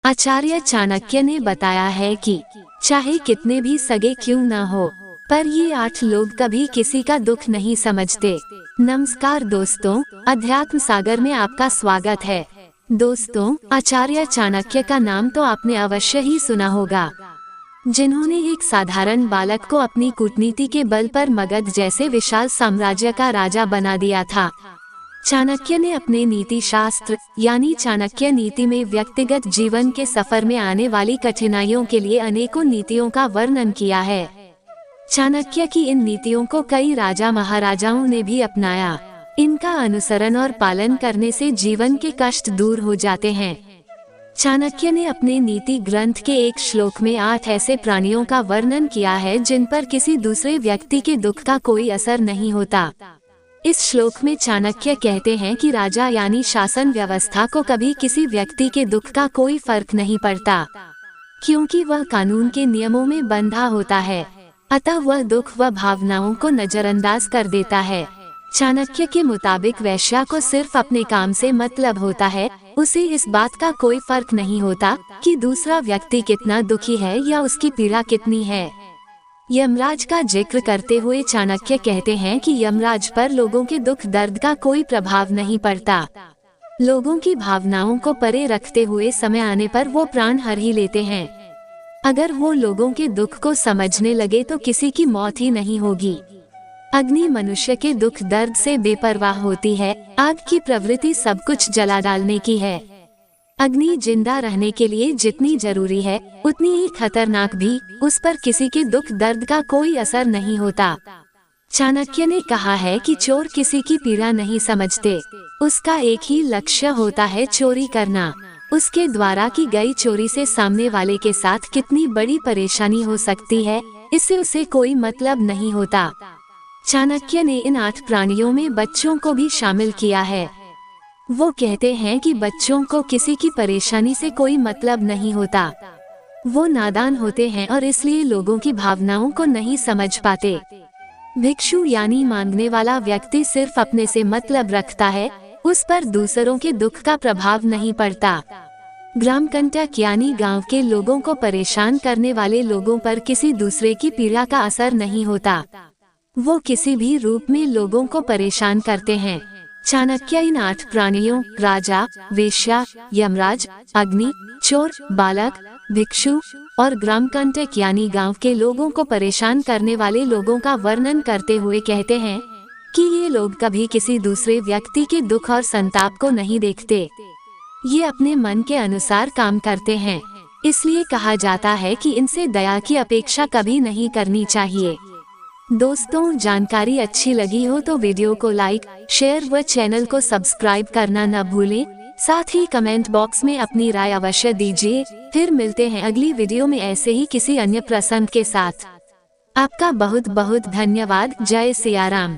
आचार्य चाणक्य ने बताया है कि चाहे कितने भी सगे क्यों न हो, पर ये 8 लोग कभी किसी का दुख नहीं समझते। नमस्कार दोस्तों, अध्यात्म सागर में आपका स्वागत है। दोस्तों, आचार्य चाणक्य का नाम तो आपने अवश्य ही सुना होगा, जिन्होंने एक साधारण बालक को अपनी कूटनीति के बल पर मगध जैसे विशाल साम्राज्य का राजा बना दिया था। चाणक्य ने अपने नीति शास्त्र यानी चाणक्य नीति में व्यक्तिगत जीवन के सफर में आने वाली कठिनाइयों के लिए अनेकों नीतियों का वर्णन किया है। चाणक्य की इन नीतियों को कई राजा महाराजाओं ने भी अपनाया। इनका अनुसरण और पालन करने से जीवन के कष्ट दूर हो जाते हैं। चाणक्य ने अपने नीति ग्रंथ के एक श्लोक में 8 ऐसे प्राणियों का वर्णन किया है जिन पर किसी दूसरे व्यक्ति के दुख का कोई असर नहीं होता। इस श्लोक में चाणक्य कहते हैं कि राजा यानी शासन व्यवस्था को कभी किसी व्यक्ति के दुख का कोई फर्क नहीं पड़ता, क्योंकि वह कानून के नियमों में बंधा होता है। अतः वह दुख व भावनाओं को नजरअंदाज कर देता है। चाणक्य के मुताबिक वैश्या को सिर्फ अपने काम से मतलब होता है। उसे इस बात का कोई फर्क नहीं होता कि दूसरा व्यक्ति कितना दुखी है या उसकी पीड़ा कितनी है। यमराज का जिक्र करते हुए चाणक्य कहते हैं कि यमराज पर लोगों के दुख दर्द का कोई प्रभाव नहीं पड़ता। लोगों की भावनाओं को परे रखते हुए समय आने पर वो प्राण हर ही लेते हैं। अगर वो लोगों के दुख को समझने लगे तो किसी की मौत ही नहीं होगी। अग्नि मनुष्य के दुख दर्द से बेपरवाह होती है। आग की प्रवृत्ति सब कुछ जला डालने की है। अग्नि जिंदा रहने के लिए जितनी जरूरी है उतनी ही खतरनाक भी। उस पर किसी के दुख दर्द का कोई असर नहीं होता। चाणक्य ने कहा है कि चोर किसी की पीड़ा नहीं समझते। उसका एक ही लक्ष्य होता है, चोरी करना। उसके द्वारा की गई चोरी से सामने वाले के साथ कितनी बड़ी परेशानी हो सकती है, इससे उसे कोई मतलब नहीं होता। चाणक्य ने इन 8 प्राणियों में बच्चों को भी शामिल किया है। वो कहते हैं कि बच्चों को किसी की परेशानी से कोई मतलब नहीं होता। वो नादान होते हैं और इसलिए लोगों की भावनाओं को नहीं समझ पाते। भिक्षु यानी मांगने वाला व्यक्ति सिर्फ अपने से मतलब रखता है। उस पर दूसरों के दुख का प्रभाव नहीं पड़ता। ग्रामकंटक यानी गांव के लोगों को परेशान करने वाले लोगों पर किसी दूसरे की पीड़ा का असर नहीं होता। वो किसी भी रूप में लोगों को परेशान करते हैं। चाणक्य इन 8 प्राणियों राजा, वेश्या, यमराज, अग्नि, चोर, बालक, भिक्षु और ग्रामकंटक यानी गांव के लोगों को परेशान करने वाले लोगों का वर्णन करते हुए कहते हैं कि ये लोग कभी किसी दूसरे व्यक्ति के दुख और संताप को नहीं देखते। ये अपने मन के अनुसार काम करते हैं। इसलिए कहा जाता है कि इनसे दया की अपेक्षा कभी नहीं करनी चाहिए। दोस्तों, जानकारी अच्छी लगी हो तो वीडियो को लाइक, शेयर व चैनल को सब्सक्राइब करना न भूलें। साथ ही कमेंट बॉक्स में अपनी राय अवश्य दीजिए। फिर मिलते हैं अगली वीडियो में ऐसे ही किसी अन्य प्रसंग के साथ। आपका बहुत बहुत धन्यवाद। जय सिया राम।